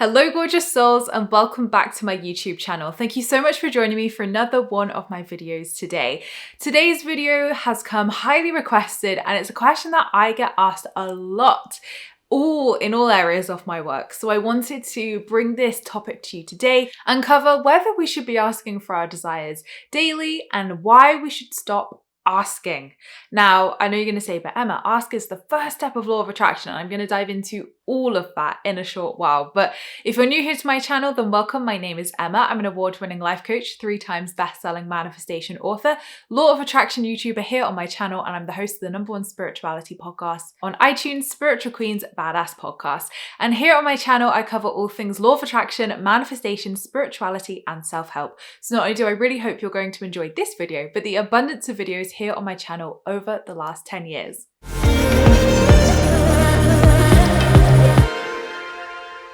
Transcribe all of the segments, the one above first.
Hello gorgeous souls and welcome back to my YouTube channel. Thank you so much for joining me for another one of my videos today. Today's video has come highly requested and it's a question that I get asked a lot in all areas of my work. So I wanted to bring this topic to you today and cover whether we should be asking for our desires daily and why we should stop asking. Now, I know you're going to say, but Emma, ask is the first step of law of attraction. And I'm going to dive into all of that in a short while. But if you're new here to my channel, then welcome. My name is Emma. I'm an award-winning life coach, 3 times best-selling manifestation author, law of attraction YouTuber here on my channel, and I'm the host of the #1 spirituality podcast on iTunes, Spiritual Queen's Badass Podcast. And here on my channel, I cover all things law of attraction, manifestation, spirituality, and self-help. So not only do I really hope you're going to enjoy this video, but the abundance of videos here on my channel over the last 10 years.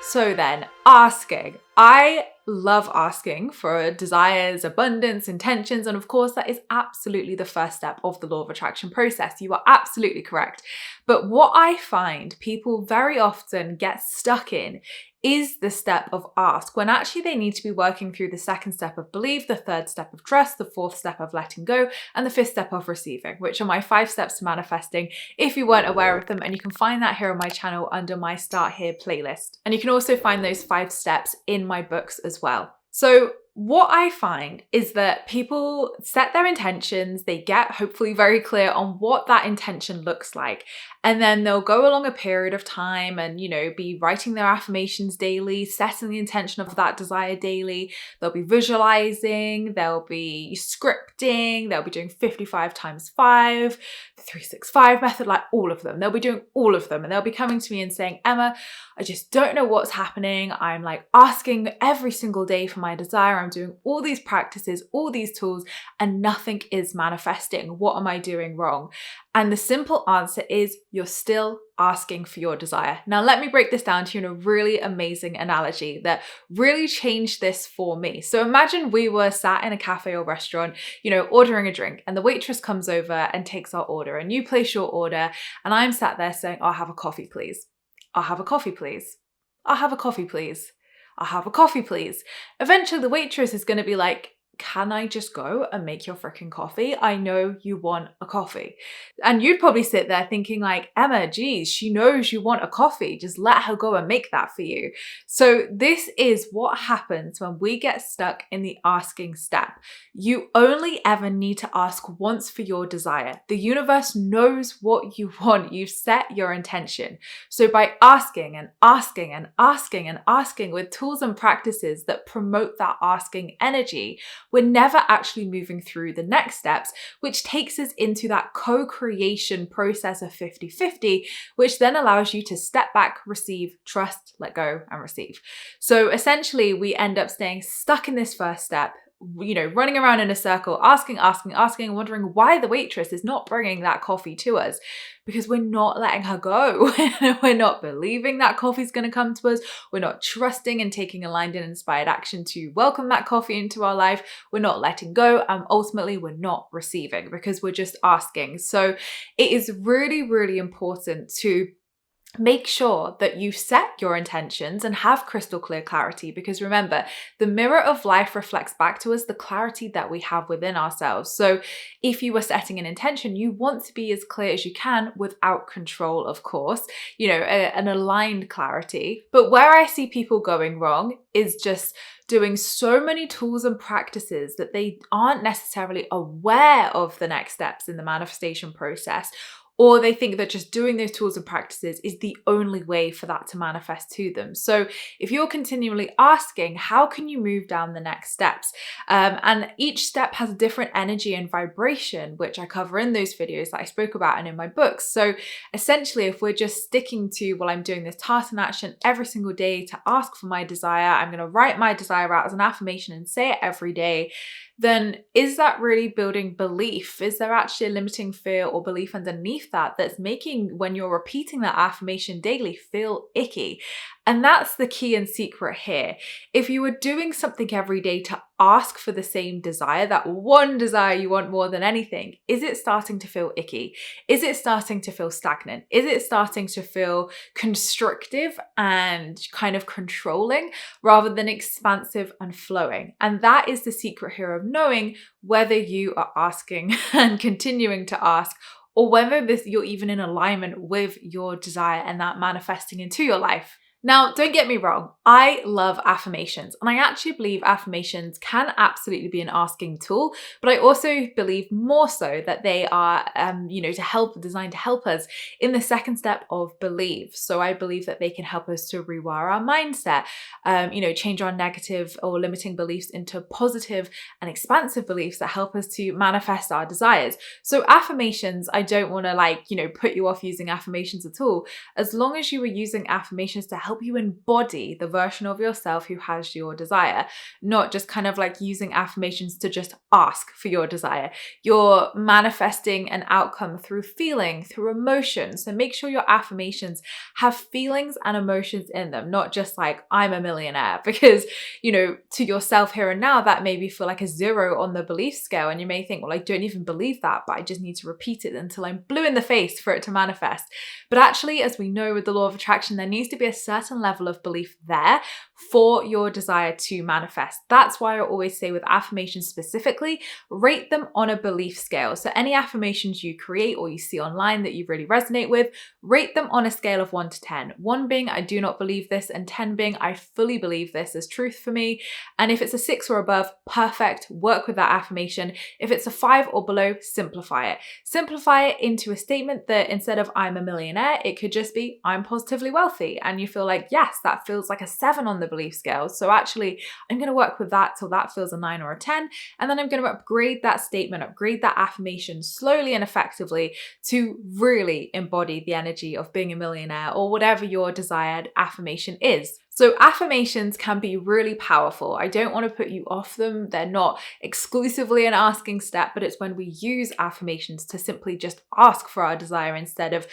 So then, asking. I love asking for desires, abundance, intentions, and of course that is absolutely the first step of the law of attraction process. You are absolutely correct. But what I find people very often get stuck in is the step of ask, when actually they need to be working through the second step of believe, the third step of trust, the fourth step of letting go, and the fifth step of receiving, which are my 5 steps to manifesting if you weren't aware of them. And you can find that here on my channel under my Start Here playlist. And you can also find those 5 steps in my books as well. So what I find is that people set their intentions, they get hopefully very clear on what that intention looks like, and then they'll go along a period of time and, be writing their affirmations daily, setting the intention of that desire daily. They'll be visualizing, they'll be scripting, they'll be doing 55 times 5, the 365 method, like all of them. They'll be doing all of them and they'll be coming to me and saying, Emma, I just don't know what's happening. I'm like asking every single day for my desire. I'm doing all these practices, all these tools, and nothing is manifesting. What am I doing wrong? And the simple answer is you're still asking for your desire. Now, let me break this down to you in a really amazing analogy that really changed this for me. So imagine we were sat in a cafe or restaurant, ordering a drink, and the waitress comes over and takes our order, and you place your order, and I'm sat there saying, I'll have a coffee, please. I'll have a coffee, please. I'll have a coffee, please. I'll have a coffee, please. Eventually, the waitress is going to be like, can I just go and make your freaking coffee? I know you want a coffee. And you'd probably sit there thinking like, Emma, geez, she knows you want a coffee. Just let her go and make that for you. So this is what happens when we get stuck in the asking step. You only ever need to ask once for your desire. The universe knows what you want. You've set your intention. So by asking and asking and asking and asking with tools and practices that promote that asking energy, we're never actually moving through the next steps, which takes us into that co-creation process of 50-50, which then allows you to step back, receive, trust, let go, and receive. So essentially, we end up staying stuck in this first step, running around in a circle, asking, wondering why the waitress is not bringing that coffee to us, because we're not letting her go. We're not believing that coffee's going to come to us. We're not trusting and taking aligned and inspired action to welcome that coffee into our life. We're not letting go, and ultimately we're not receiving because we're just asking. So it is really, really important to make sure that you set your intentions and have crystal clear clarity, because remember, the mirror of life reflects back to us the clarity that we have within ourselves. So if you were setting an intention, you want to be as clear as you can without control, of course, an aligned clarity. But where I see people going wrong is just doing so many tools and practices that they aren't necessarily aware of the next steps in the manifestation process, or they think that just doing those tools and practices is the only way for that to manifest to them. So if you're continually asking, how can you move down the next steps? And each step has a different energy and vibration, which I cover in those videos that I spoke about and in my books. So essentially, if we're just sticking to, well, I'm doing this task and action every single day to ask for my desire, I'm going to write my desire out as an affirmation and say it every day, then is that really building belief? Is there actually a limiting fear or belief underneath belief that's making when you're repeating that affirmation daily feel icky. And that's the key and secret here. If you were doing something every day to ask for the same desire, that one desire you want more than anything, is it starting to feel icky? Is it starting to feel stagnant? Is it starting to feel constrictive and kind of controlling rather than expansive and flowing? And that is the secret here of knowing whether you are asking and continuing to ask, or whether you're even in alignment with your desire and that manifesting into your life. Now, don't get me wrong, I love affirmations, and I actually believe affirmations can absolutely be an asking tool, but I also believe more so that they are, designed to help us in the second step of believe. So I believe that they can help us to rewire our mindset, change our negative or limiting beliefs into positive and expansive beliefs that help us to manifest our desires. So affirmations, I don't want to put you off using affirmations at all, as long as you are using affirmations to help you embody the version of yourself who has your desire, not just kind of like using affirmations to just ask for your desire. You're manifesting an outcome through feeling, through emotion. So make sure your affirmations have feelings and emotions in them, not just like, I'm a millionaire, because, to yourself here and now, that maybe feel like a 0 on the belief scale. And you may think, well, I don't even believe that, but I just need to repeat it until I'm blue in the face for it to manifest. But actually, as we know with the law of attraction, there needs to be a certain level of belief there for your desire to manifest. That's why I always say with affirmations specifically, rate them on a belief scale. So any affirmations you create or you see online that you really resonate with, rate them on a scale of 1 to 10. 1 being, I do not believe this, and 10 being, I fully believe this as truth for me. And if it's a 6 or above, perfect, work with that affirmation. If it's a 5 or below, simplify it. Simplify it into a statement that instead of I'm a millionaire, it could just be I'm positively wealthy. And you feel like, yes, that feels like a 7 on the belief scale. So actually, I'm going to work with that till that feels a 9 or a 10. And then I'm going to upgrade that statement, upgrade that affirmation slowly and effectively to really embody the energy of being a millionaire or whatever your desired affirmation is. So affirmations can be really powerful. I don't want to put you off them. They're not exclusively an asking step, but it's when we use affirmations to simply just ask for our desire instead of,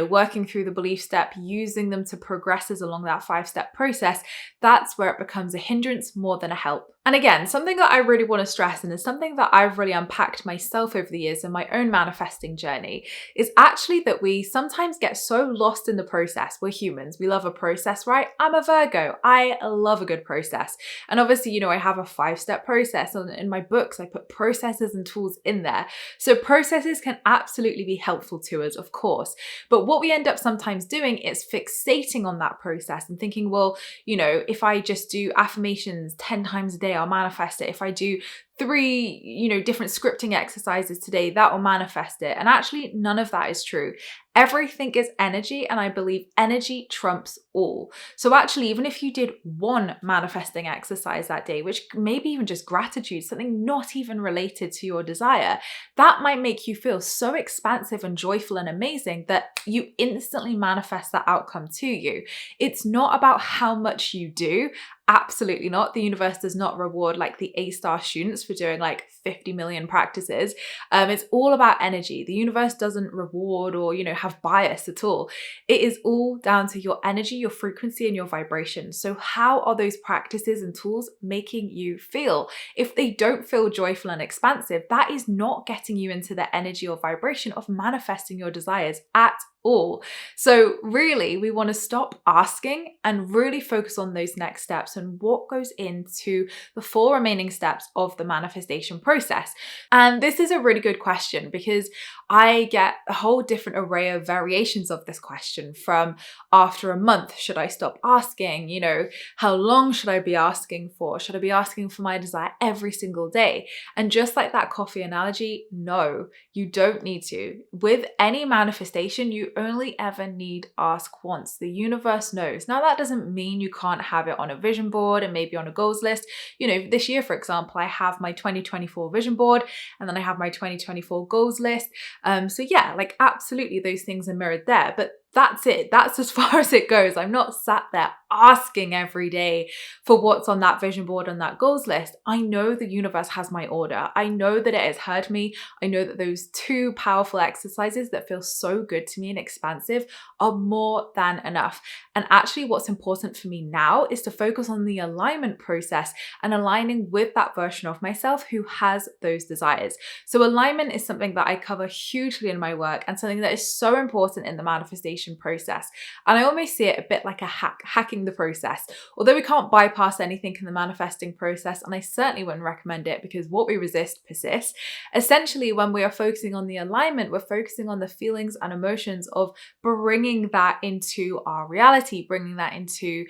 working through the belief step, using them to progress us along that 5-step process. That's where it becomes a hindrance more than a help. And again, something that I really want to stress, and is something that I've really unpacked myself over the years in my own manifesting journey, is actually that we sometimes get so lost in the process. We're humans. We love a process, right? I'm a Virgo. I love a good process. And obviously, I have a 5-step process. And in my books, I put processes and tools in there. So processes can absolutely be helpful to us, of course. But what we end up sometimes doing is fixating on that process and thinking, well, if I just do affirmations 10 times a day, I'll manifest it. If I do 3, different scripting exercises today, that will manifest it. And actually, none of that is true. Everything is energy, and I believe energy trumps all. So actually, even if you did 1 manifesting exercise that day, which maybe even just gratitude, something not even related to your desire, that might make you feel so expansive and joyful and amazing that you instantly manifest that outcome to you. It's not about how much you do. Absolutely not. The universe does not reward like the A-star students for doing like 50 million practices. It's all about energy. The universe doesn't reward or, have bias at all. It is all down to your energy, your frequency, and your vibration. So how are those practices and tools making you feel? If they don't feel joyful and expansive, that is not getting you into the energy or vibration of manifesting your desires at all. So really, we want to stop asking and really focus on those next steps and what goes into the 4 remaining steps of the manifestation process. And this is a really good question because I get a whole different array of variations of this question, from after a month, should I stop asking? How long should I be asking for? Should I be asking for my desire every single day? And just like that coffee analogy, no, you don't need to. With any manifestation, you only ever need ask once. The universe knows. Now, that doesn't mean you can't have it on a vision board and maybe on a goals list. This year, for example, I have my 2024 vision board and then I have my 2024 goals list. So yeah, like absolutely those things are mirrored there. But that's it. That's as far as it goes. I'm not sat there asking every day for what's on that vision board and that goals list. I know the universe has my order. I know that it has heard me. I know that those 2 powerful exercises that feel so good to me and expansive are more than enough. And actually, what's important for me now is to focus on the alignment process and aligning with that version of myself who has those desires. So alignment is something that I cover hugely in my work and something that is so important in the manifestation process. And I almost see it a bit like a hacking the process. Although we can't bypass anything in the manifesting process, and I certainly wouldn't recommend it because what we resist persists. Essentially, when we are focusing on the alignment, we're focusing on the feelings and emotions of bringing that into our reality, bringing that into,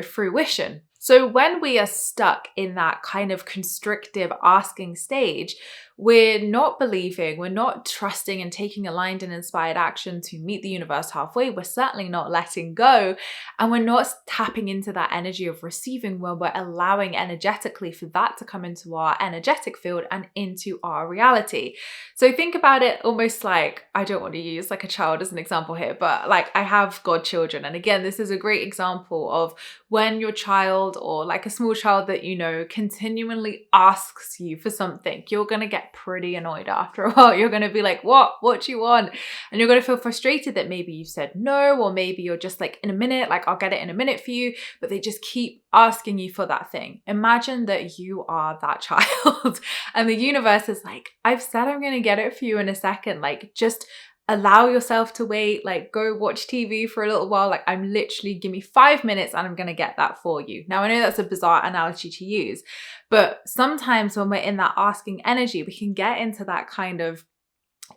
fruition. So when we are stuck in that kind of constrictive asking stage, we're not believing, we're not trusting and taking aligned and inspired action to meet the universe halfway. We're certainly not letting go. And we're not tapping into that energy of receiving where we're allowing energetically for that to come into our energetic field and into our reality. So think about it almost like, I don't want to use like a child as an example here, but like I have godchildren. And again, this is a great example of when your child or like a small child that continually asks you for something, you're going to get pretty annoyed after a while. You're going to be like, what do you want? And you're going to feel frustrated that maybe you said no, or maybe you're just like, in a minute, like I'll get it in a minute for you, but they just keep asking you for that thing. Imagine that you are that child and the universe is like, I've said I'm going to get it for you in a second. Like just allow yourself to wait, like go watch TV for a little while. Like I'm literally, give me 5 minutes and I'm going to get that for you. Now I know that's a bizarre analogy to use, but sometimes when we're in that asking energy, we can get into that kind of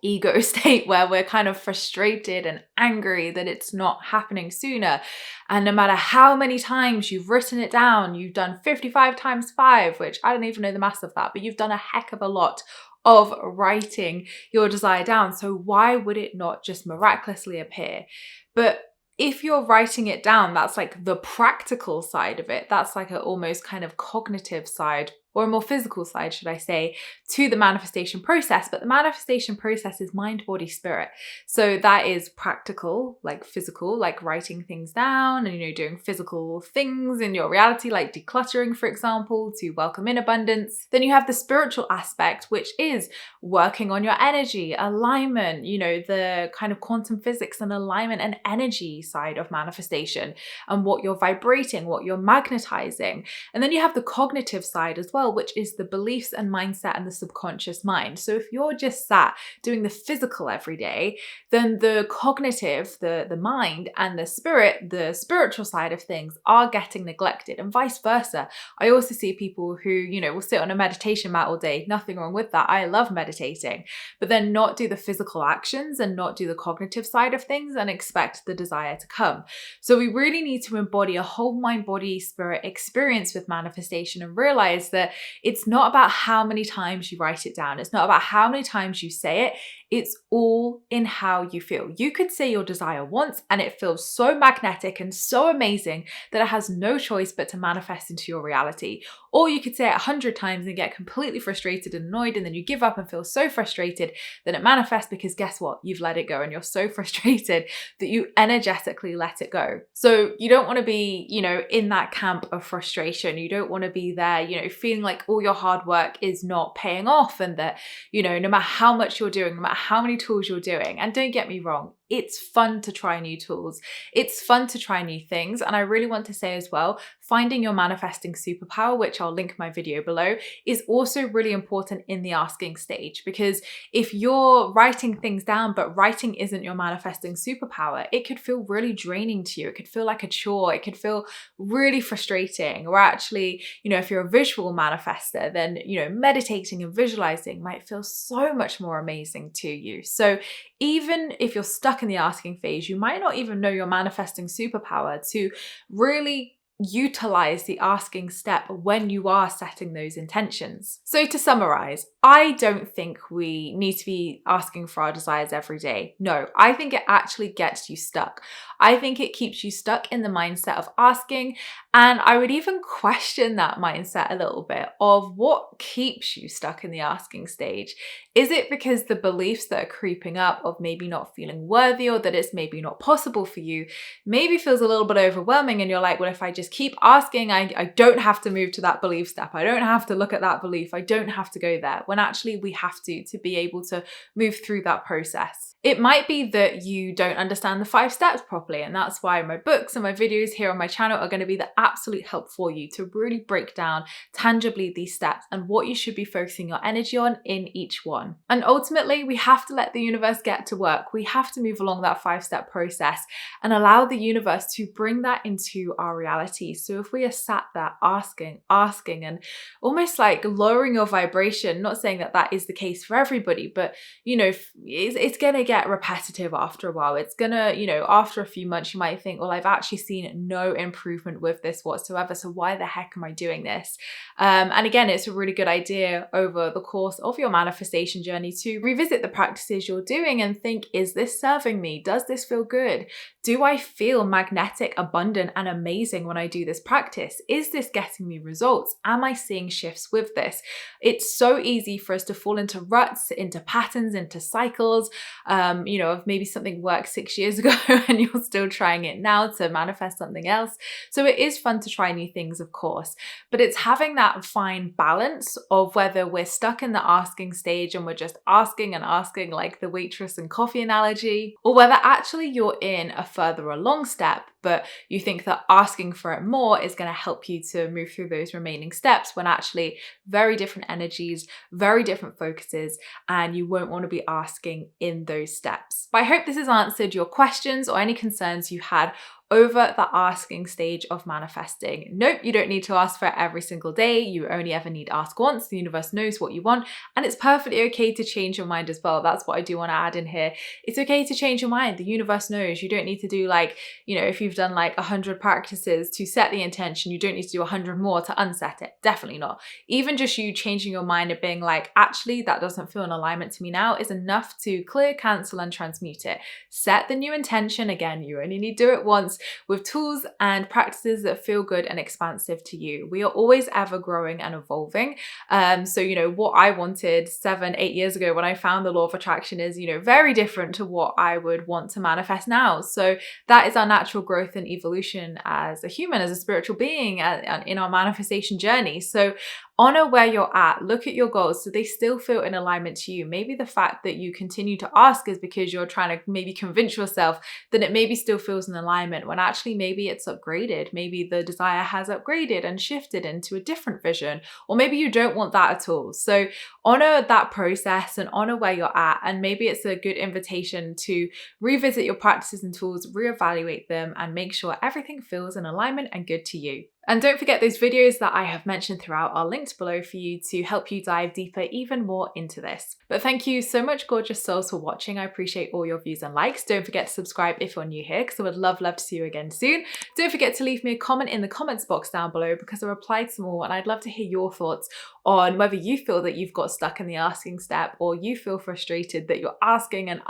ego state where we're kind of frustrated and angry that it's not happening sooner. And no matter how many times you've written it down, you've done 55 times 5, which I don't even know the math of that, but you've done a heck of a lot of writing your desire down. So why would it not just miraculously appear? But if you're writing it down, that's like the practical side of it. That's like a almost kind of cognitive side, or a more physical side, should I say, to the manifestation process. But the manifestation process is mind, body, spirit. So that is practical, like physical, like writing things down and, doing physical things in your reality, like decluttering, for example, to welcome in abundance. Then you have the spiritual aspect, which is working on your energy, alignment, the kind of quantum physics and alignment and energy side of manifestation and what you're vibrating, what you're magnetizing. And then you have the cognitive side as well, which is the beliefs and mindset and the subconscious mind. So if you're just sat doing the physical every day, then the cognitive, the mind, and the spirit, the spiritual side of things are getting neglected, and vice versa. I also see people who, will sit on a meditation mat all day. Nothing wrong with that. I love meditating, but then not do the physical actions and not do the cognitive side of things and expect the desire to come. So we really need to embody a whole mind, body, spirit experience with manifestation and realize that it's not about how many times you write it down. It's not about how many times you say it. It's all in how you feel. You could say your desire once and it feels so magnetic and so amazing that it has no choice but to manifest into your reality. Or you could say it 100 times and get completely frustrated and annoyed, and then you give up and feel so frustrated that it manifests because guess what? You've let it go and you're so frustrated that you energetically let it go. So you don't want to be, in that camp of frustration. You don't want to be there, feeling like all your hard work is not paying off and that, no matter how much you're doing, no matter how many tools you're doing. And don't get me wrong, it's fun to try new tools. It's fun to try new things. And I really want to say as well, finding your manifesting superpower, which I'll link my video below, is also really important in the asking stage. Because if you're writing things down, but writing isn't your manifesting superpower, it could feel really draining to you. It could feel like a chore. It could feel really frustrating. Or actually, if you're a visual manifester, then, meditating and visualizing might feel so much more amazing to you. So even if you're stuck in the asking phase, you might not even know your manifesting superpower to really utilize the asking step when you are setting those intentions. So to summarize, I don't think we need to be asking for our desires every day. No, I think it actually gets you stuck. I think it keeps you stuck in the mindset of asking, And I would even question that mindset a little bit of what keeps you stuck in the asking stage. Is it because the beliefs that are creeping up of maybe not feeling worthy or that it's maybe not possible for you maybe feels a little bit overwhelming and you're like, well, if I just keep asking, I don't have to move to that belief step. I don't have to look at that belief. I don't have to go there. When actually we have to be able to move through that process. It might be that you don't understand the 5 steps properly, and that's why my books and my videos here on my channel are going to be the absolute help for you to really break down tangibly these steps and what you should be focusing your energy on in each one. And ultimately, we have to let the universe get to work. We have to move along that 5-step process and allow the universe to bring that into our reality. So if we are sat there asking, and almost like lowering your vibration, not saying that that is the case for everybody, but you know, it's going to get repetitive after a while. It's going to, you know, after a few months, you might think, well, I've actually seen no improvement with this whatsoever. So why the heck am I doing this? And again, it's a really good idea over the course of your manifestation journey to revisit the practices you're doing and think, is this serving me? Does this feel good? Do I feel magnetic, abundant, and amazing when I do this practice? Is this getting me results? Am I seeing shifts with this? It's so easy for us to fall into ruts, into patterns, into cycles, you know, of maybe something worked 6 years ago and you're still trying it now to manifest something else. So it is fun to try new things, of course, but it's having that fine balance of whether we're stuck in the asking stage and we're just asking and asking, like the waitress and coffee analogy, or whether actually you're in a further along step, but you think that asking for it more is going to help you to move through those remaining steps when actually very different energies, very different focuses, and you won't want to be asking in those steps. But I hope this has answered your questions or any concerns you had over the asking stage of manifesting. Nope, you don't need to ask for it every single day. You only ever need to ask once. The universe knows what you want, and it's perfectly okay to change your mind as well. That's what I do want to add in here. It's okay to change your mind. The universe knows. You don't need to do like, you know, if you've done like 100 practices to set the intention, you don't need to do 100 more to unset it. Definitely not. Even just you changing your mind and being like, actually, that doesn't feel in alignment to me now is enough to clear, cancel, and transmute it. Set the new intention. Again, you only need to do it once, with tools and practices that feel good and expansive to you. We are always ever growing and evolving. So, you know, what I wanted 7-8 years ago when I found the law of attraction is, you know, very different to what I would want to manifest now. So that is our natural growth and evolution as a human, as a spiritual being in our manifestation journey. So honor where you're at, look at your goals so they still feel in alignment to you. Maybe the fact that you continue to ask is because you're trying to maybe convince yourself that it maybe still feels in alignment when actually maybe it's upgraded. Maybe the desire has upgraded and shifted into a different vision, or maybe you don't want that at all. So honor that process and honor where you're at. And maybe it's a good invitation to revisit your practices and tools, reevaluate them, and make sure everything feels in alignment and good to you. And don't forget those videos that I have mentioned throughout are linked below for you to help you dive deeper even more into this. But thank you so much, gorgeous souls, for watching. I appreciate all your views and likes. Don't forget to subscribe if you're new here, because I would love to see you again soon. Don't forget to leave me a comment in the comments box down below, because I replied to them all and I'd love to hear your thoughts on whether you feel that you've got stuck in the asking step, or you feel frustrated that you're asking and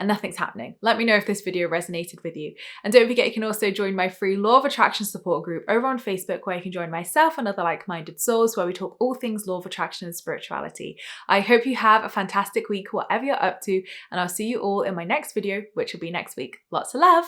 nothing's happening. Let me know if this video resonated with you. And don't forget, you can also join my free Law of Attraction support group over on Facebook, where you can join myself and other like-minded souls, where we talk all things Law of Attraction and spirituality. I hope you have a fantastic week, whatever you're up to, and I'll see you all in my next video, which will be next week. Lots of love.